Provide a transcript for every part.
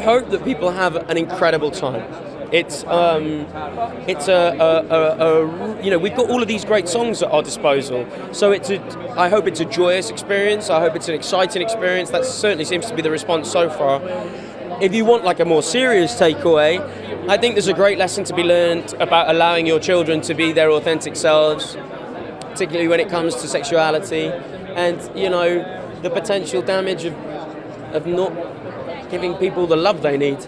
hope that people have an incredible time. It's we've got all of these great songs at our disposal, so I hope it's a joyous experience. I hope it's an exciting experience. That certainly seems to be the response so far. If you want like a more serious takeaway, I think there's a great lesson to be learned about allowing your children to be their authentic selves, particularly when it comes to sexuality, and the potential damage of not giving people the love they need.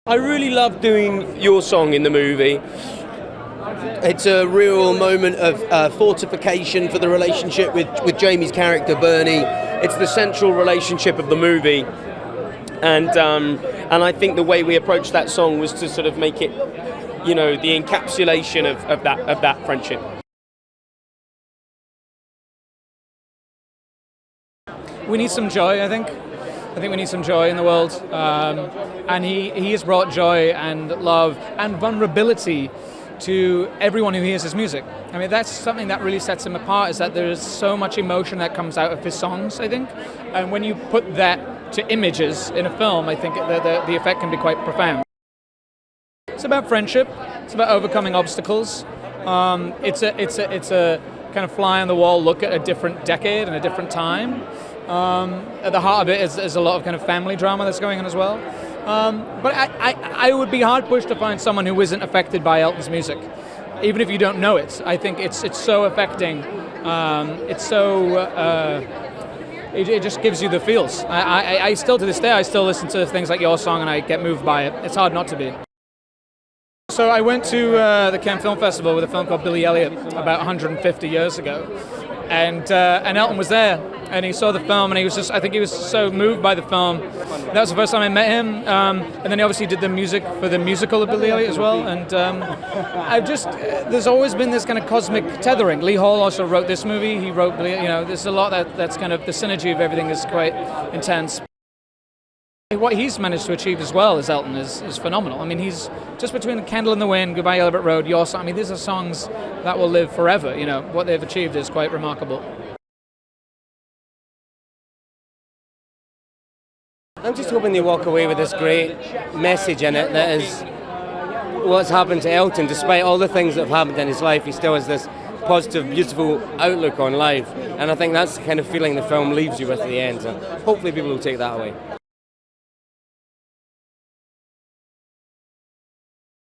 I really love doing your song in the movie. It's a real moment of fortification for the relationship with Jamie's character, Bernie. It's the central relationship of the movie. And I think the way we approached that song was to sort of make it, the encapsulation of that friendship. We need some joy, I think. I think we need some joy in the world, and he has brought joy and love and vulnerability to everyone who hears his music. I mean, that's something that really sets him apart, is that there is so much emotion that comes out of his songs, I think. And when you put that to images in a film, I think the effect can be quite profound. It's about friendship. It's about overcoming obstacles. It's a kind of fly on the wall look at a different decade and a different time. At the heart of it is a lot of kind of family drama that's going on as well. But I would be hard pushed to find someone who isn't affected by Elton's music, even if you don't know it. I think it's so affecting. It just gives you the feels. I still to this day I still listen to things like your song and I get moved by it. It's hard not to be. So I went to the Cannes Film Festival with a film called Billy Elliot about 150 years ago, and Elton was there. And he saw the film, and I think he was so moved by the film. That was the first time I met him. And then he obviously did the music for the musical of Billy Elliot as well. And there's always been this kind of cosmic tethering. Lee Hall also wrote this movie. He wrote, there's a lot that's kind of, the synergy of everything is quite intense. What he's managed to achieve as well as Elton is phenomenal. I mean, he's just between Candle in the Wind, Goodbye Yellow Brick Road, Your Song. I mean, these are songs that will live forever. What they've achieved is quite remarkable. I'm just hoping they walk away with this great message in it that is what's happened to Elton. Despite all the things that have happened in his life, he still has this positive, beautiful outlook on life. And I think that's the kind of feeling the film leaves you with at the end. So hopefully people will take that away.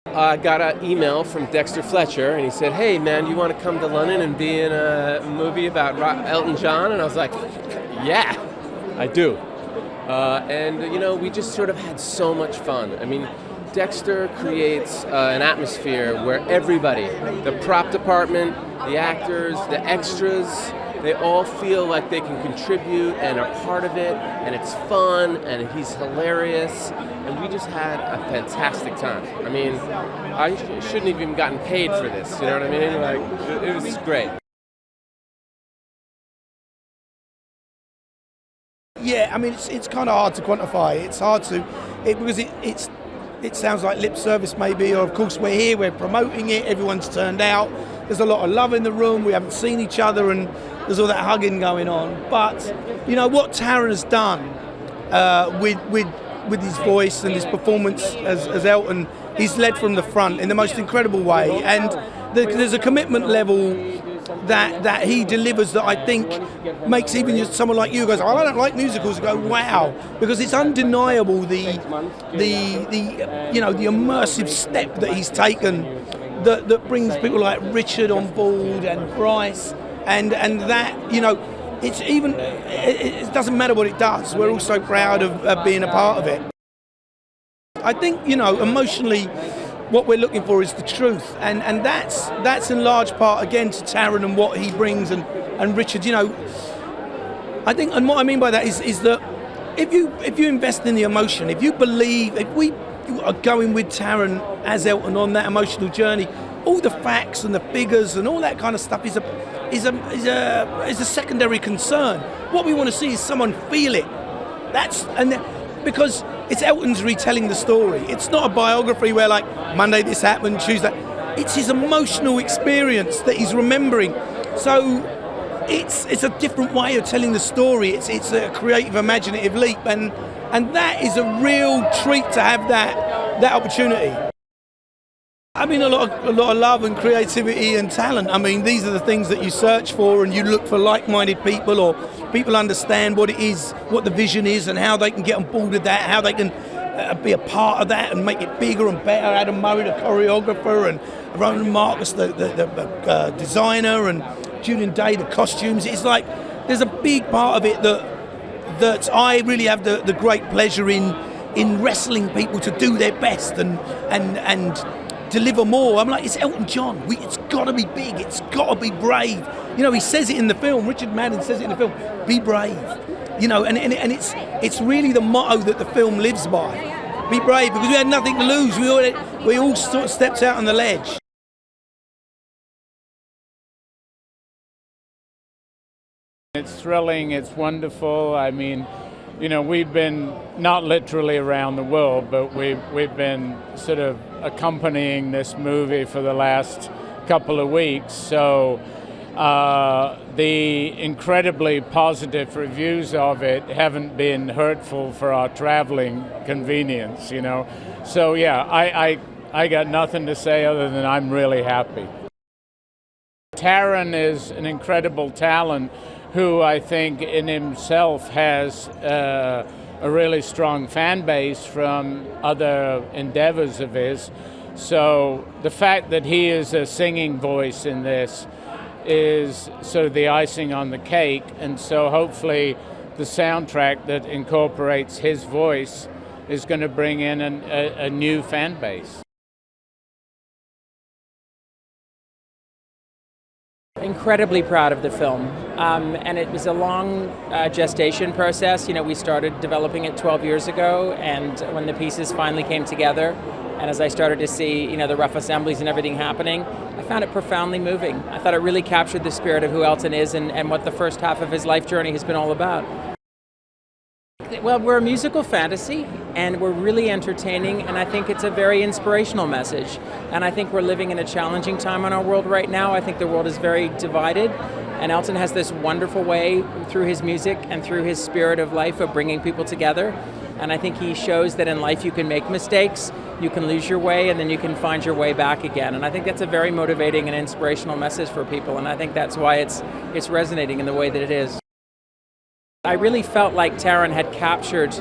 I got an email from Dexter Fletcher, and he said, "Hey man, you want to come to London and be in a movie about Elton John?" And I was like, "Yeah, I do." We just sort of had so much fun. I mean, Dexter creates an atmosphere where everybody, the prop department, the actors, the extras, they all feel like they can contribute and are part of it, and it's fun, and he's hilarious, and we just had a fantastic time. I mean, I shouldn't have even gotten paid for this, you know what I mean? Like, it was great. Yeah, I mean, it's kind of hard to quantify. It's hard to, because it sounds like lip service maybe, or of course we're here, we're promoting it, everyone's turned out, there's a lot of love in the room, we haven't seen each other, and there's all that hugging going on. But, what Taron has done with his voice and his performance as Elton, he's led from the front in the most incredible way, and there's a commitment level that he delivers that I think makes even someone like you goes, "Oh, I don't like musicals," go, "Wow," because it's undeniable the immersive step that he's taken that brings people like Richard on board and Bryce and that it doesn't matter what it does. We're all so proud of being a part of it. I think emotionally, what we're looking for is the truth, and that's in large part again to Taron and what he brings and Richard. I think, and what I mean by that is that if you invest in the emotion, if you believe, if we are going with Taron as Elton on that emotional journey, all the facts and the figures and all that kind of stuff is a secondary concern. What we want to see is someone feel it. Because it's Elton's retelling the story. It's not a biography where like Monday this happened, Tuesday. It's his emotional experience that he's remembering. So it's a different way of telling the story. It's a creative, imaginative leap, and And that is a real treat to have that opportunity. I mean, a lot of love and creativity and talent. I mean, these are the things that you search for, and you look for like-minded people, or people understand what it is, what the vision is, and how they can get on board with that, how they can be a part of that and make it bigger and better. Adam Murray, the choreographer, and Ronan Marcus, the designer, and Julian Day, the costumes. It's like there's a big part of it that I really have the great pleasure in wrestling people to do their best and deliver more. I'm like, it's Elton John. It's got to be big. It's got to be brave. You know, he says it in the film. Richard Madden says it in the film. Be brave. You know, and it's really the motto that the film lives by. Be brave, because we had nothing to lose. We all sort of stepped out on the ledge. It's thrilling, it's wonderful. I mean, you know, we've been not literally around the world, but we've been sort of accompanying this movie for the last couple of weeks. So the incredibly positive reviews of it haven't been hurtful for our traveling convenience, you know. So yeah, I got nothing to say other than I'm really happy. Taron is an incredible talent who I think in himself has a really strong fan base from other endeavors of his. So the fact that he is a singing voice in this is sort of the icing on the cake, and so hopefully the soundtrack that incorporates his voice is going to bring in a new fan base. Incredibly proud of the film, and it was a long gestation process. You know, we started developing it 12 years ago, and when the pieces finally came together, and as I started to see, you know, the rough assemblies and everything happening, I found it profoundly moving. I thought it really captured the spirit of who Elton is and what the first half of his life journey has been all about. Well, we're a musical fantasy, and we're really entertaining, and I think it's a very inspirational message. And I think we're living in a challenging time in our world right now. I think the world is very divided, and Elton has this wonderful way through his music and through his spirit of life of bringing people together. And I think he shows that in life you can make mistakes, you can lose your way, and then you can find your way back again. And I think that's a very motivating and inspirational message for people, and I think that's why it's resonating in the way that it is. I really felt like Taron had captured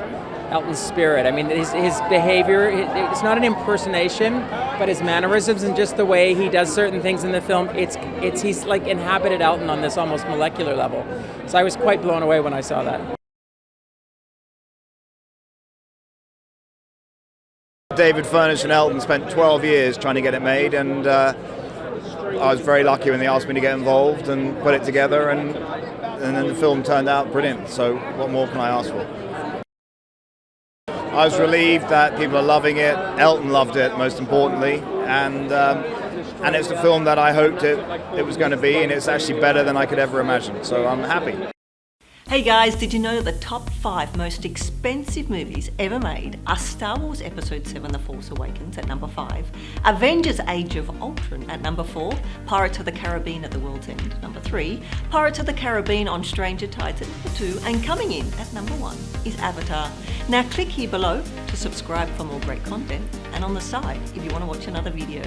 Elton's spirit. I mean, his behavior, it's not an impersonation, but his mannerisms and just the way he does certain things in the film, he's like inhabited Elton on this almost molecular level. So I was quite blown away when I saw that. David, Furnish and Elton spent 12 years trying to get it made, and I was very lucky when they asked me to get involved and put it together, and then the film turned out brilliant. So what more can I ask for? I was relieved that people are loving it. Elton loved it, most importantly, and it's the film that I hoped it was going to be, and it's actually better than I could ever imagine. So I'm happy. Hey guys, did you know the top 5 most expensive movies ever made are Star Wars Episode 7 The Force Awakens at number 5, Avengers Age of Ultron at number 4, Pirates of the Caribbean at the World's End number 3, Pirates of the Caribbean on Stranger Tides at number 2, and coming in at number 1 is Avatar. Now click here below to subscribe for more great content, and on the side if you want to watch another video.